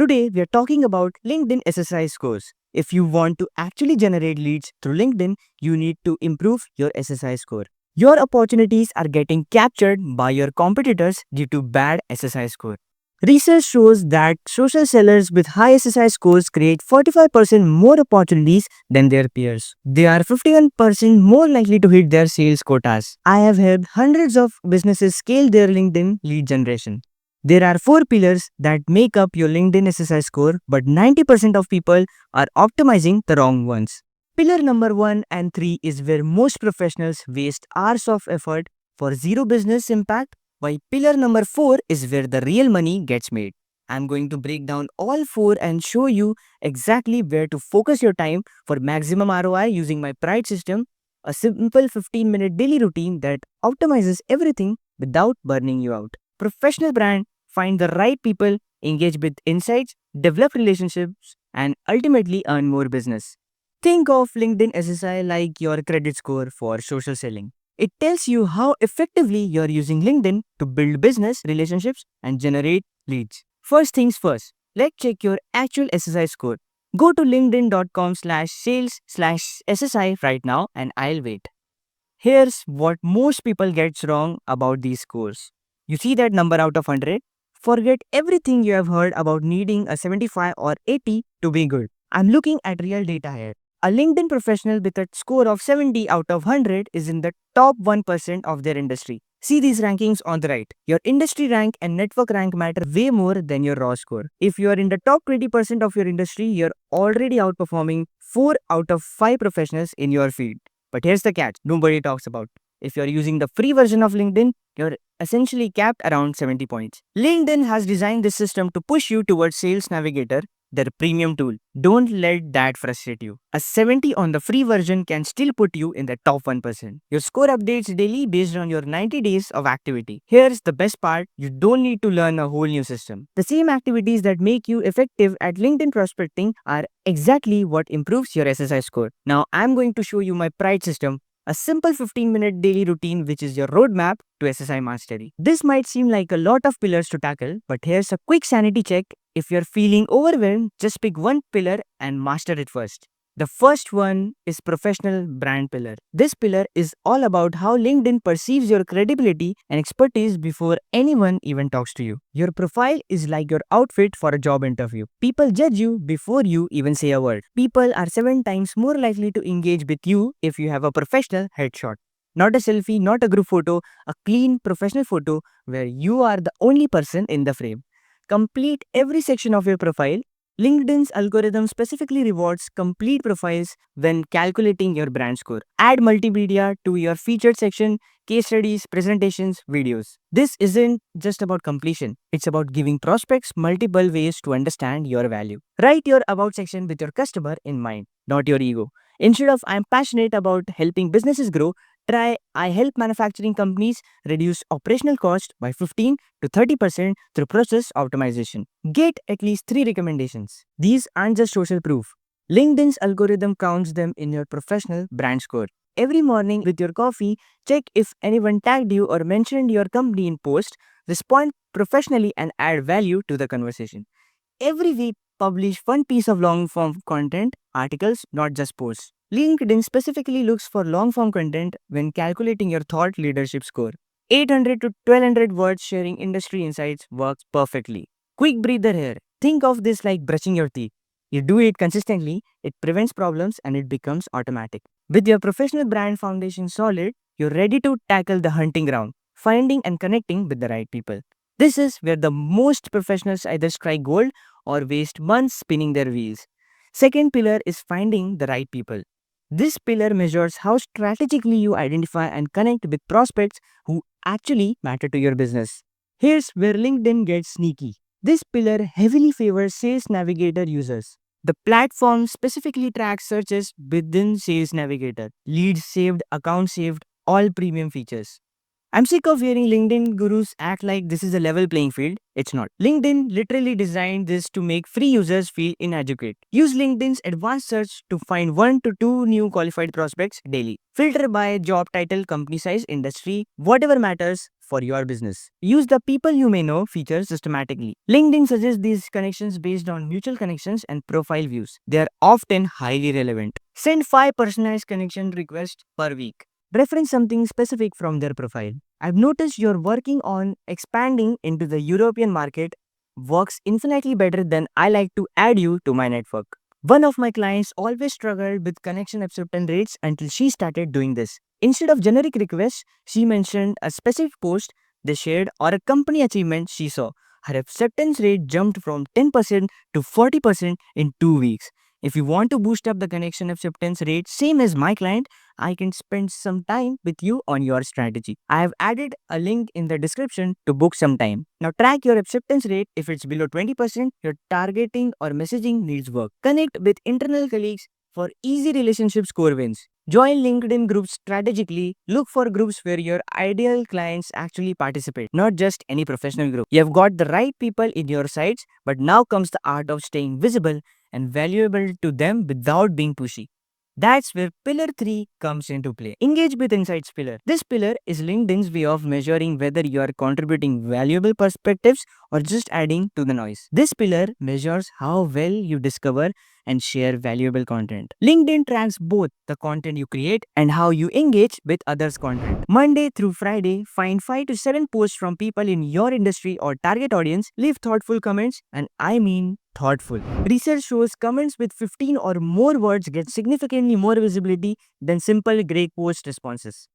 Today, we are talking about LinkedIn SSI scores. If you want to actually generate leads through LinkedIn, you need to improve your SSI score. Your opportunities are getting captured by your competitors due to bad SSI score. Research shows that social sellers with high SSI scores create 45% more opportunities than their peers. They are 51% more likely to hit their sales quotas. I have helped hundreds of businesses scale their LinkedIn lead generation. There are four pillars that make up your LinkedIn SSI score, but 90% of people are optimizing the wrong ones. Pillar number 1 and 3 is where most professionals waste hours of effort for zero business impact, while pillar number 4 is where the real money gets made. I'm going to break down all four and show you exactly where to focus your time for maximum ROI using my Pride system, a simple 15-minute daily routine that optimizes everything without burning you out. Professional brand find the right people, engage with insights, develop relationships, and ultimately earn more business. Think of LinkedIn SSI like your credit score for social selling. It tells you how effectively you're using LinkedIn to build business relationships and generate leads. First things first, let's check your actual SSI score. Go to linkedin.com/sales/SSI right now and I'll wait. Here's what most people gets wrong about these scores. You see that number out of 100? Forget everything you have heard about needing a 75 or 80 to be good. I'm looking at real data here. A LinkedIn professional with a score of 70 out of 100 is in the top 1% of their industry. See these rankings on the right. Your industry rank and network rank matter way more than your raw score. If you are in the top 20% of your industry, you're already outperforming 4 out of 5 professionals in your field. But here's the catch nobody talks about. If you're using the free version of LinkedIn, you're essentially capped around 70 points. LinkedIn has designed this system to push you towards Sales Navigator, their premium tool. Don't let that frustrate you. A 70 on the free version can still put you in the top 1%. Your score updates daily based on your 90 days of activity. Here's the best part, you don't need to learn a whole new system. The same activities that make you effective at LinkedIn prospecting are exactly what improves your SSI score. Now, I'm going to show you my Pride system, a simple 15-minute daily routine which is your roadmap to SSI mastery. This might seem like a lot of pillars to tackle, but here's a quick sanity check. If you're feeling overwhelmed, just pick one pillar and master it first. The first one is professional brand pillar. This pillar is all about how LinkedIn perceives your credibility and expertise before anyone even talks to you. Your profile is like your outfit for a job interview. People judge you before you even say a word. People are 7 times more likely to engage with you if you have a professional headshot. Not a selfie, not a group photo, a clean professional photo where you are the only person in the frame. Complete every section of your profile. LinkedIn's algorithm specifically rewards complete profiles when calculating your brand score. Add multimedia to your featured section, case studies, presentations, videos. This isn't just about completion, it's about giving prospects multiple ways to understand your value. Write your about section with your customer in mind, not your ego. Instead of I'm passionate about helping businesses grow, try I help manufacturing companies reduce operational cost by 15 to 30% through process optimization. Get at least 3 recommendations. These aren't just social proof. LinkedIn's algorithm counts them in your professional brand score. Every morning with your coffee, check if anyone tagged you or mentioned your company in post, respond professionally and add value to the conversation. Every week, publish one piece of long form content, articles, not just posts. LinkedIn specifically looks for long form content when calculating your thought leadership score. 800 to 1200 words sharing industry insights works perfectly. Quick breather here. Think of this like brushing your teeth. You do it consistently, it prevents problems and it becomes automatic. With your professional brand foundation solid, you're ready to tackle the hunting ground, finding and connecting with the right people. This is where the most professionals either strike gold or waste months spinning their wheels. Second pillar is finding the right people. This pillar measures how strategically you identify and connect with prospects who actually matter to your business. Here's where LinkedIn gets sneaky. This pillar heavily favors Sales Navigator users. The platform specifically tracks searches within Sales Navigator, leads saved, accounts saved, all premium features. I'm sick of hearing LinkedIn gurus act like this is a level playing field. It's not. LinkedIn literally designed this to make free users feel inadequate. Use LinkedIn's advanced search to find 1 to 2 new qualified prospects daily. Filter by job title, company size, industry, whatever matters, for your business. Use the people you may know feature systematically. LinkedIn suggests these connections based on mutual connections and profile views. They are often highly relevant. Send 5 personalized connection requests per week. Reference something specific from their profile. I've noticed you're working on expanding into the European market works infinitely better than I like to add you to my network. One of my clients always struggled with connection acceptance rates until she started doing this. Instead of generic requests, she mentioned a specific post they shared or a company achievement she saw. Her acceptance rate jumped from 10% to 40% in 2 weeks. If you want to boost up the connection acceptance rate, same as my client, I can spend some time with you on your strategy. I have added a link in the description to book some time. Now track your acceptance rate. If it's below 20%, your targeting or messaging needs work. Connect with internal colleagues for easy relationship score wins. Join LinkedIn groups strategically. Look for groups where your ideal clients actually participate, not just any professional group. You have got the right people in your sites, but now comes the art of staying visible and valuable to them without being pushy. That's where pillar 3 comes into play. Engage with insights pillar. This pillar is LinkedIn's way of measuring whether you are contributing valuable perspectives or just adding to the noise. This pillar measures how well you discover and share valuable content. LinkedIn tracks both the content you create and how you engage with others' content. Monday through Friday, find 5 to 7 posts from people in your industry or target audience. Leave thoughtful comments, and I mean thoughtful. Research shows comments with 15 or more words get significantly more visibility than simple great post responses.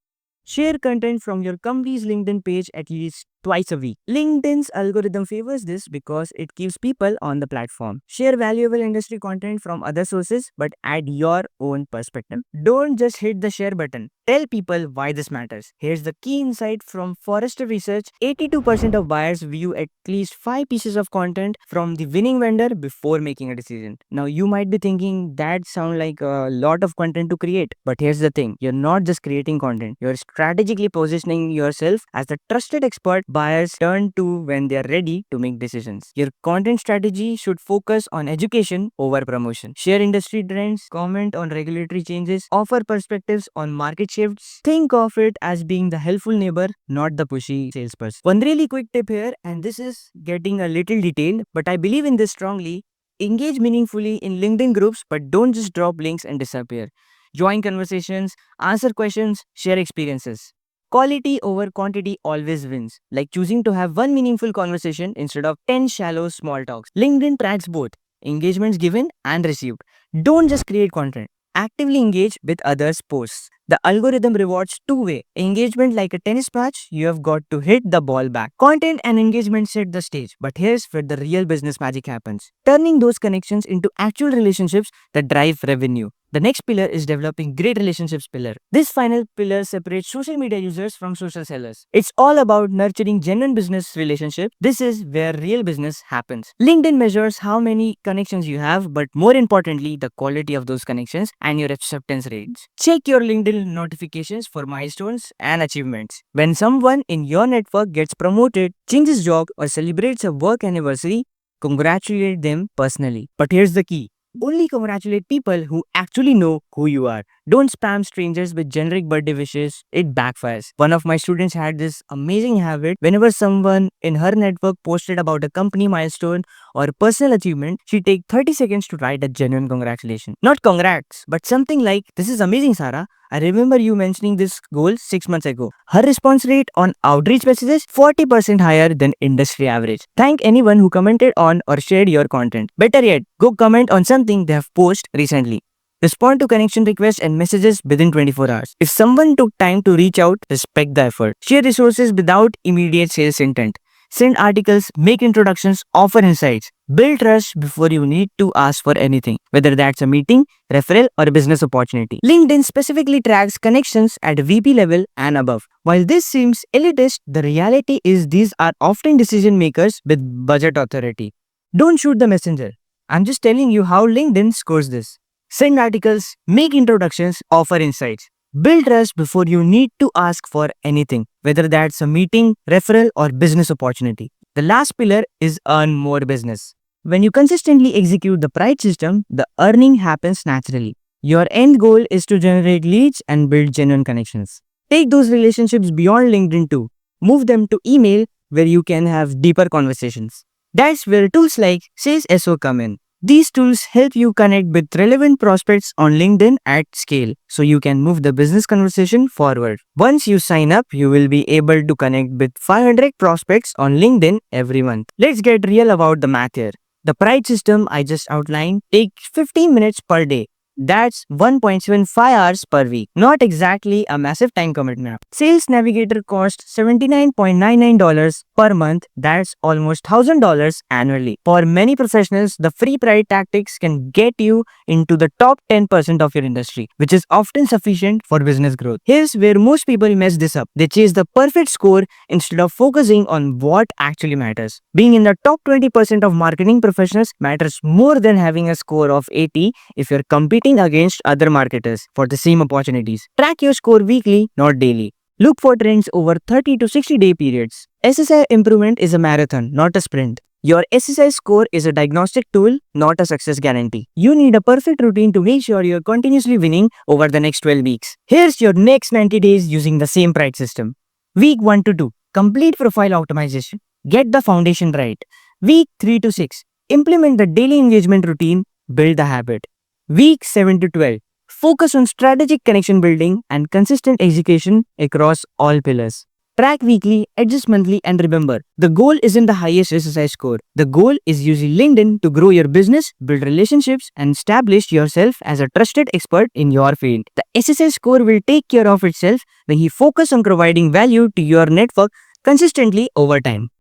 Share content from your company's LinkedIn page at least twice a week. LinkedIn's algorithm favors this because it keeps people on the platform. Share valuable industry content from other sources, but add your own perspective. Don't just hit the share button. Tell people why this matters. Here's the key insight from Forrester research. 82% of buyers view at least 5 pieces of content from the winning vendor before making a decision. Now you might be thinking that sounds like a lot of content to create, but here's the thing. You're not just creating content. You're strategically positioning yourself as the trusted expert buyers turn to when they are ready to make decisions. Your content strategy should focus on education over promotion. Share industry trends, comment on regulatory changes, offer perspectives on market shifts. Think of it as being the helpful neighbor, not the pushy salesperson. One really quick tip here, and this is getting a little detailed, but I believe in this strongly. Engage meaningfully in LinkedIn groups, but don't just drop links and disappear. Join conversations, answer questions, share experiences. Quality over quantity always wins, like choosing to have one meaningful conversation instead of 10 shallow small talks. LinkedIn tracks both engagements given and received. Don't just create content. Actively engage with others' posts. The algorithm rewards two-way engagement like a tennis match. You have got to hit the ball back. Content and engagement set the stage, but here's where the real business magic happens. Turning those connections into actual relationships that drive revenue. The next pillar is developing great relationships pillar. This final pillar separates social media users from social sellers. It's all about nurturing genuine business relationships. This is where real business happens. LinkedIn measures how many connections you have, but more importantly, the quality of those connections and your acceptance rates. Check your LinkedIn notifications for milestones and achievements. When someone in your network gets promoted, changes job, or celebrates a work anniversary, congratulate them personally. But here's the key. Only congratulate people who actually know who you are. Don't spam strangers with generic birthday wishes, it backfires. One of my students had this amazing habit. Whenever someone in her network posted about a company milestone or personal achievement, she'd take 30 seconds to write a genuine congratulation. Not congrats, but something like, "This is amazing, Sarah. I remember you mentioning this goal 6 months ago." Her response rate on outreach messages 40% higher than industry average. Thank anyone who commented on or shared your content. Better yet, go comment on something they have posted recently. Respond to connection requests and messages within 24 hours. If someone took time to reach out, respect the effort. Share resources without immediate sales intent. Send articles, make introductions, offer insights. Build trust before you need to ask for anything, whether that's a meeting, referral, or a business opportunity. LinkedIn specifically tracks connections at VP level and above. While this seems elitist, the reality is these are often decision makers with budget authority. Don't shoot the messenger. I'm just telling you how LinkedIn scores this. Send articles, make introductions, offer insights. Build trust before you need to ask for anything, whether that's a meeting, referral, or business opportunity. The last pillar is earn more business. When you consistently execute the price system, the earning happens naturally. Your end goal is to generate leads and build genuine connections. Take those relationships beyond LinkedIn too. move them to email where you can have deeper conversations. That's where tools like Sales SO come in. These tools help you connect with relevant prospects on LinkedIn at scale so you can move the business conversation forward. Once you sign up, you will be able to connect with 500 prospects on LinkedIn every month. Let's get real about the math here. The price system I just outlined takes 15 minutes per day. That's 1.75 hours per week. Not exactly a massive time commitment. Sales Navigator costs $79.99 per month. That's almost $1,000 annually. For many professionals, the free price tactics can get you into the top 10% of your industry, which is often sufficient for business growth. Here's where most people mess this up. They chase the perfect score instead of focusing on what actually matters. Being in the top 20% of marketing professionals matters more than having a score of 80 if you're competing against other marketers for the same opportunities. Track your score weekly, not daily. Look for trends over 30 to 60 day periods. SSI improvement is a marathon, not a sprint. Your SSI score is a diagnostic tool, not a success guarantee. You need a perfect routine to make sure you're continuously winning over the next 12 weeks. Here's your next 90 days using the same price system. Week 1 to 2, complete profile optimization. Get the foundation right. Week 3 to 6, implement the daily engagement routine, build the habit. Week 7 to 12, focus on strategic connection building and consistent execution across all pillars. Track weekly, adjust monthly, and remember, the goal isn't the highest SSI score. The goal is using LinkedIn to grow your business, build relationships, and establish yourself as a trusted expert in your field. The SSI score will take care of itself when you focus on providing value to your network consistently over time.